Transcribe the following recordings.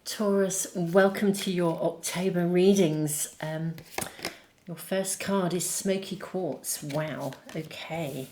Taurus, welcome to your October readings. Your first card is Smoky Quartz. Wow, okay.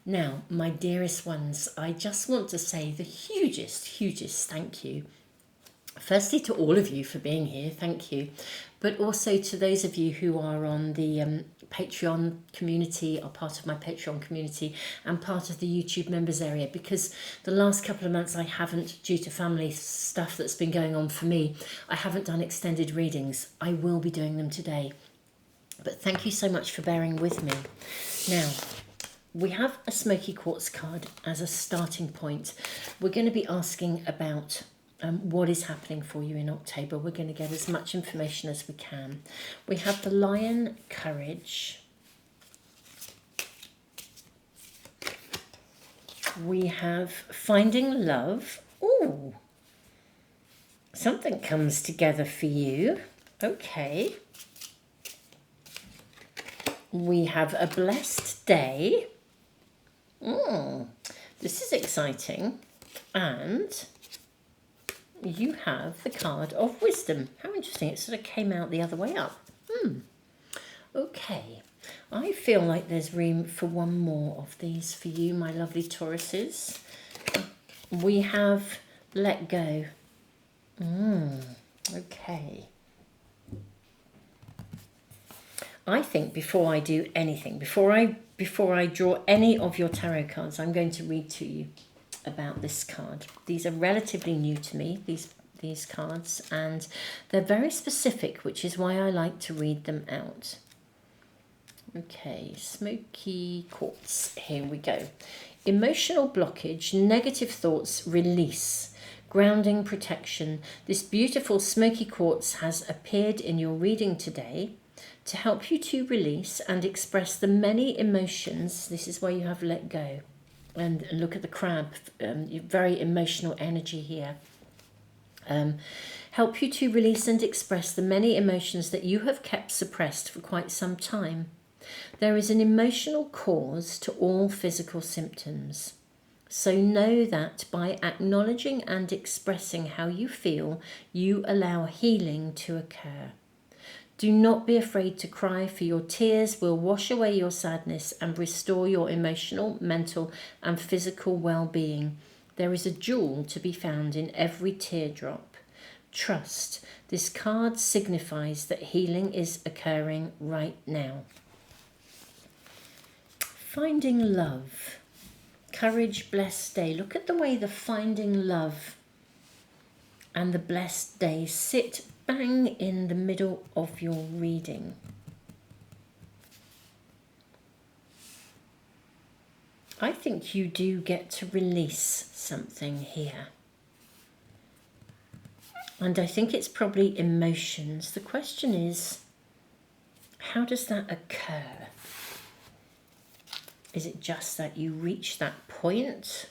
Now, my dearest ones, I just want to say the hugest thank you. Firstly, to all of you for being here, thank you. But also to those of you who are on the Patreon community, are part of my Patreon community and part of the YouTube members area, because the last couple of months I haven't, due to family stuff that's been going on for me, I haven't done extended readings. I will be doing them today. But thank you so much for bearing with me. Now, we have a Smoky Quartz card as a starting point. We're going to be asking about what is happening for you in October. We're going to get as much information as we can. We have the Lion, Courage. We have Finding Love. Ooh, something comes together for you. Okay. We have A Blessed Day. This is exciting. And you have the card of Wisdom. How interesting. It sort of came out the other way up. Okay. I feel like there's room for one more of these for you, my lovely Tauruses. We have Let Go. Okay. I think before I do anything, before I draw any of your tarot cards, I'm going to read to you about this card. These are relatively new to me, these cards, and they're very specific, which is why I like to read them out. Okay, Smoky Quartz, here we go. Emotional blockage, negative thoughts, release, grounding, protection. This beautiful Smoky Quartz has appeared in your reading today to help you to release and express the many emotions. This is why you have Let Go. And look at the crab, very emotional energy here. Help you to release and express the many emotions that you have kept suppressed for quite some time. There is an emotional cause to all physical symptoms. So know that by acknowledging and expressing how you feel, you allow healing to occur. Do not be afraid to cry, for your tears will wash away your sadness and restore your emotional, mental, and physical well-being. There is a jewel to be found in every teardrop. Trust. This card signifies that healing is occurring right now. Finding Love. Courage, Blessed Day. Look at the way the Finding Love and the Blessed Day sit bang in the middle of your reading. I think you do get to release something here. And I think it's probably emotions. The question is, how does that occur? Is it just that you reach that point?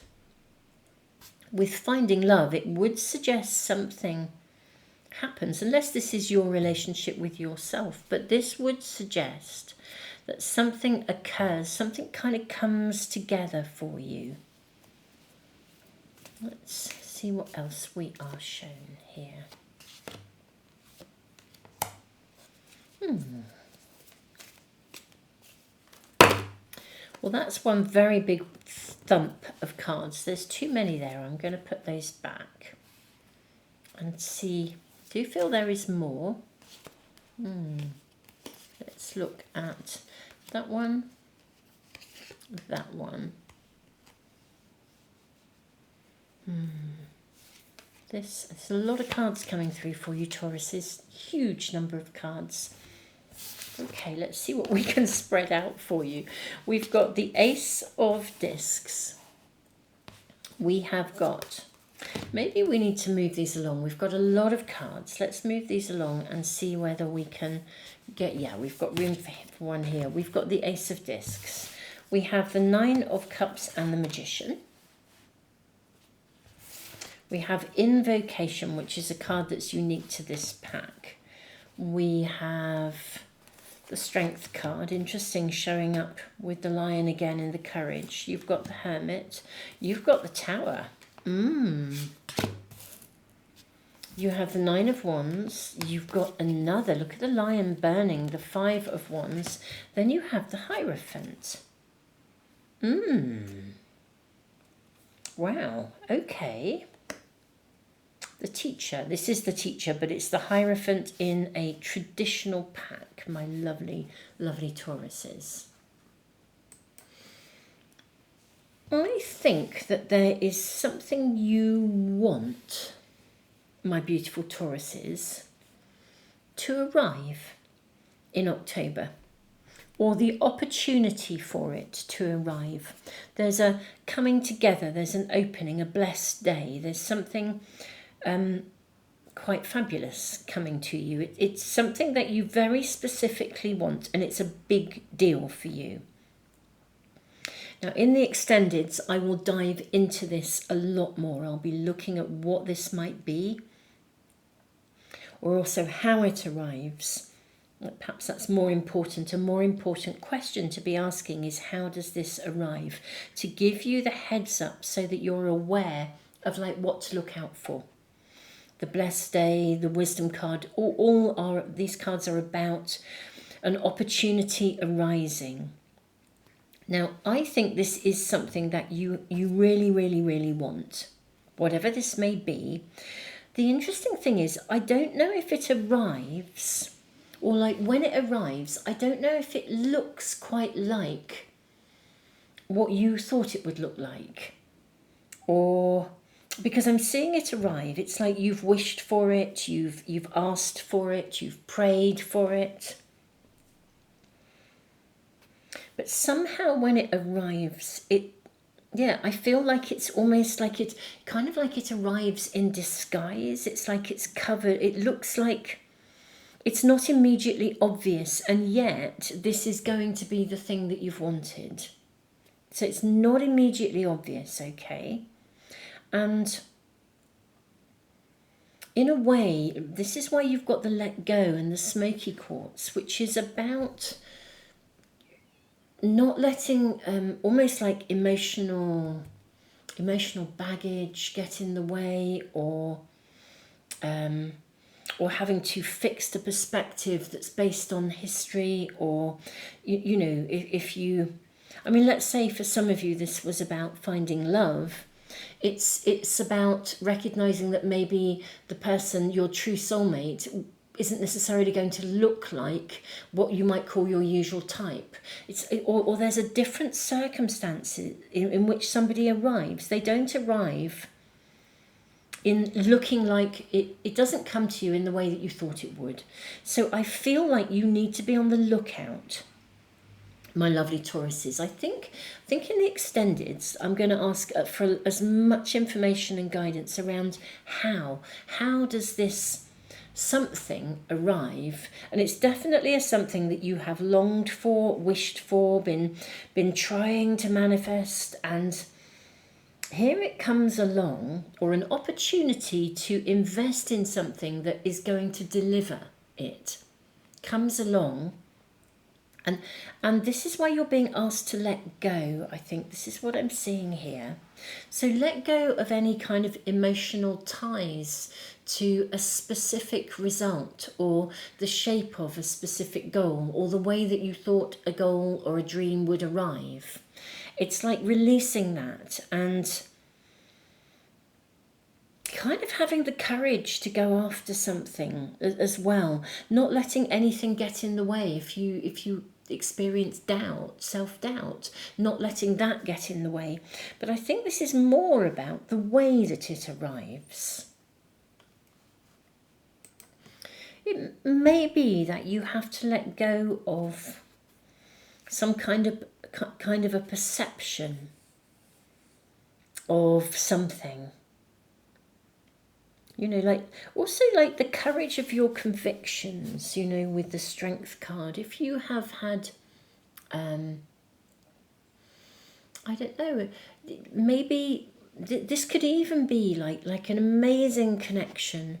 With Finding Love, it would suggest something happens, unless this is your relationship with yourself, but this would suggest that something occurs, something kind of comes together for you. Let's see what else we are shown here. Well, that's one very big thump of cards. There's too many there. I'm going to put those back and see. Do you feel there is more? Let's look at that one, that one. There's a lot of cards coming through for you, Tauruses. Huge number of cards. Okay, let's see what we can spread out for you. We've got the Ace of Discs. We have got... Maybe we need to move these along. We've got a lot of cards. Let's move these along and see whether we can get... Yeah, we've got room for one here. We've got the Ace of Discs. We have the Nine of Cups and the Magician. We have Invocation, which is a card that's unique to this pack. We have the Strength card. Interesting, showing up with the Lion again in the Courage. You've got the Hermit. You've got the Tower. You have the Nine of Wands. You've got another, look at the lion burning, the Five of Wands. Then you have the Hierophant. Wow, okay. The teacher. This is the teacher, but it's the Hierophant in a traditional pack, my lovely, lovely Tauruses. I think that there is something you want, my beautiful Tauruses, to arrive in October, or the opportunity for it to arrive. There's a coming together, there's an opening, a blessed day. There's something quite fabulous coming to you. It's something that you very specifically want, and it's a big deal for you. Now, in the extendeds, I will dive into this a lot more. I'll be looking at what this might be, or also how it arrives. Perhaps that's more important. A more important question to be asking is, how does this arrive? To give you the heads up so that you're aware of like what to look out for. The Blessed Day, the Wisdom card, these cards are about an opportunity arising. Now, I think this is something that you really, really, really want, whatever this may be. The interesting thing is, I don't know if it arrives, or like when it arrives, I don't know if it looks quite like what you thought it would look like. Or because I'm seeing it arrive, it's like you've wished for it, you've asked for it, you've prayed for it. But somehow when it arrives, I feel like it's almost like it arrives in disguise. It's like it's covered. It looks like it's not immediately obvious, and yet this is going to be the thing that you've wanted. So it's not immediately obvious, okay? And in a way, this is why you've got the Let Go and the Smoky Quartz, which is about not letting almost like emotional baggage get in the way, or having to fix a perspective that's based on history, or if you, I mean, let's say for some of you this was about finding love. It's about recognizing that maybe the person, your true soulmate, isn't necessarily going to look like what you might call your usual type. Or there's a different circumstance in which somebody arrives. They don't arrive in looking like it doesn't come to you in the way that you thought it would. So I feel like you need to be on the lookout, my lovely Tauruses. I think in the extendeds, I'm going to ask for as much information and guidance around how does this something arrive. And it's definitely a something that you have longed for, wished for, been trying to manifest, and here it comes along, or an opportunity to invest in something that is going to deliver it comes along. And this is why you're being asked to let go. I think this is what I'm seeing here. So let go of any kind of emotional ties to a specific result, or the shape of a specific goal, or the way that you thought a goal or a dream would arrive. It's like releasing that and kind of having the courage to go after something as well, not letting anything get in the way. If you experience doubt, self-doubt, not letting that get in the way. But I think this is more about the way that it arrives. It may be that you have to let go of some kind of a perception of something. Like the courage of your convictions, with the Strength card. If you have had, I don't know, maybe this could even be like an amazing connection,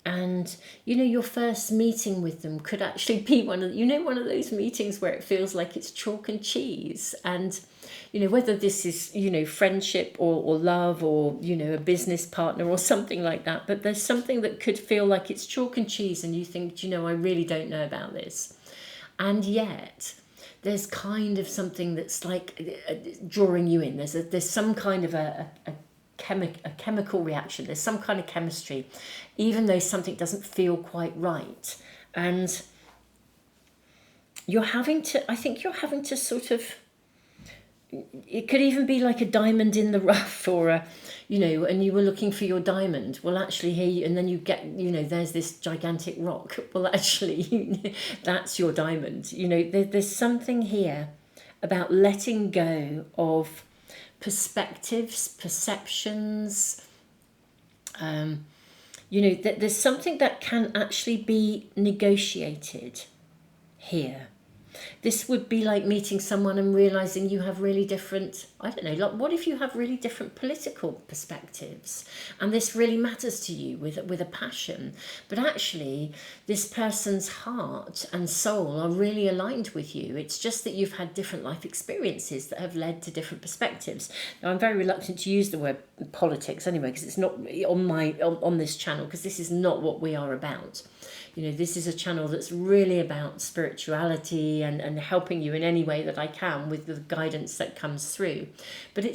And your first meeting with them could actually be one of one of those meetings where it feels like it's chalk and cheese. And whether this is friendship or love or a business partner or something like that, but there's something that could feel like it's chalk and cheese, and you think, I really don't know about this. And yet there's kind of something that's like drawing you in. There's some kind of a chemical reaction. There's some kind of chemistry, even though something doesn't feel quite right. And I think you're having to sort of, it could even be like a diamond in the rough, or and you were looking for your diamond. Well, actually here, and then you get, there's this gigantic rock. Well, actually, that's your diamond. There's something here about letting go of perspectives, perceptions. There's something that can actually be negotiated here. This would be like meeting someone and realizing you have really different, I don't know, like what if you have really different political perspectives and this really matters to you with a passion, but actually this person's heart and soul are really aligned with you. It's just that you've had different life experiences that have led to different perspectives. Now, I'm very reluctant to use the word politics anyway, because it's not on this channel, because this is not what we are about. This is a channel that's really about spirituality and helping you in any way that I can with the guidance that comes through. But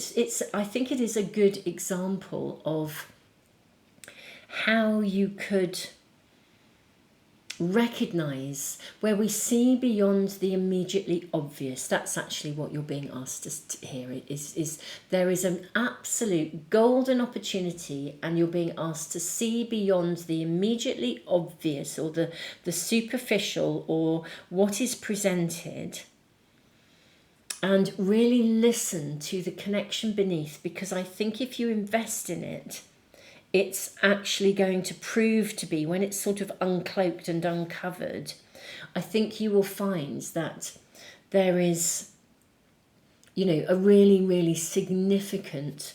I think it is a good example of how you could recognize where we see beyond the immediately obvious. That's actually what you're being asked to hear. Is there is an absolute golden opportunity, and you're being asked to see beyond the immediately obvious, or the superficial, or what is presented, and really listen to the connection beneath, because I think if you invest in it, it's actually going to prove to be, when it's sort of uncloaked and uncovered, I think you will find that there is, a really, really significant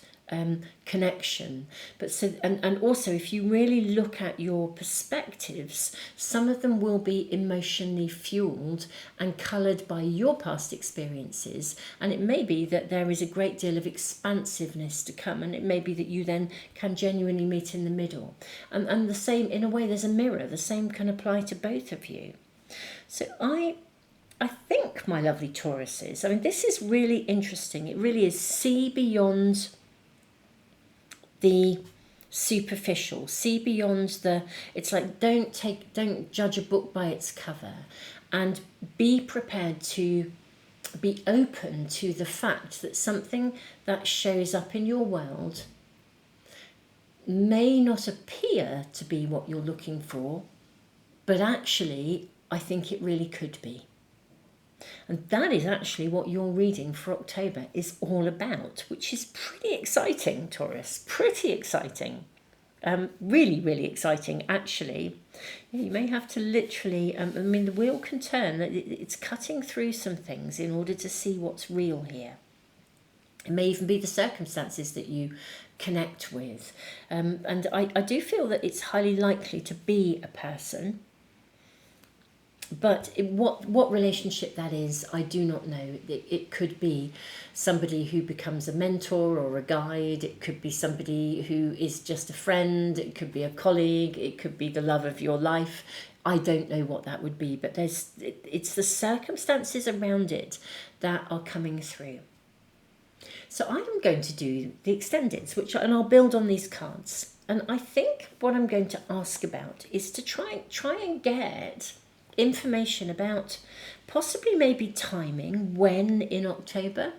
connection. But and also, if you really look at your perspectives, some of them will be emotionally fueled and coloured by your past experiences, and it may be that there is a great deal of expansiveness to come, and it may be that you then can genuinely meet in the middle, and the same, in a way, there's a mirror. The same can apply to both of you. So I think, my lovely Tauruses, this is really interesting. It really is. See beyond the superficial, see beyond it's like, don't judge a book by its cover, and be prepared to be open to the fact that something that shows up in your world may not appear to be what you're looking for, but actually I think it really could be. And that is actually what your reading for October is all about, which is pretty exciting, Taurus. Pretty exciting. Really, really exciting, actually. You may have to literally, the wheel can turn. It's cutting through some things in order to see what's real here. It may even be the circumstances that you connect with. And I do feel that it's highly likely to be a person. But what relationship that is, I do not know. It could be somebody who becomes a mentor or a guide. It could be somebody who is just a friend. It could be a colleague. It could be the love of your life. I don't know what that would be, but it's the circumstances around it that are coming through. So I'm going to do the extendeds, and I'll build on these cards. And I think what I'm going to ask about is to try and get information about possibly maybe timing, when in October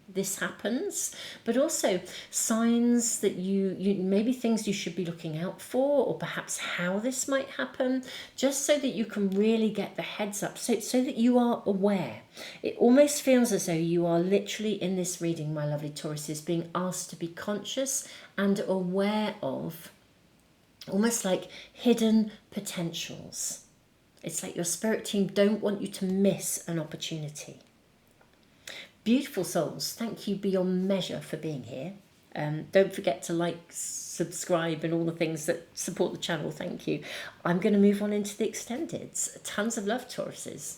this happens, but also signs that you maybe things you should be looking out for, or perhaps how this might happen, just so that you can really get the heads up, so that you are aware. It almost feels as though you are literally in this reading, my lovely Tauruses, being asked to be conscious and aware of almost like hidden potentials. It's like your spirit team don't want you to miss an opportunity. Beautiful souls, thank you beyond measure for being here. Don't forget to like, subscribe, and all the things that support the channel. Thank you. I'm going to move on into the extendeds. Tons of love, Tauruses.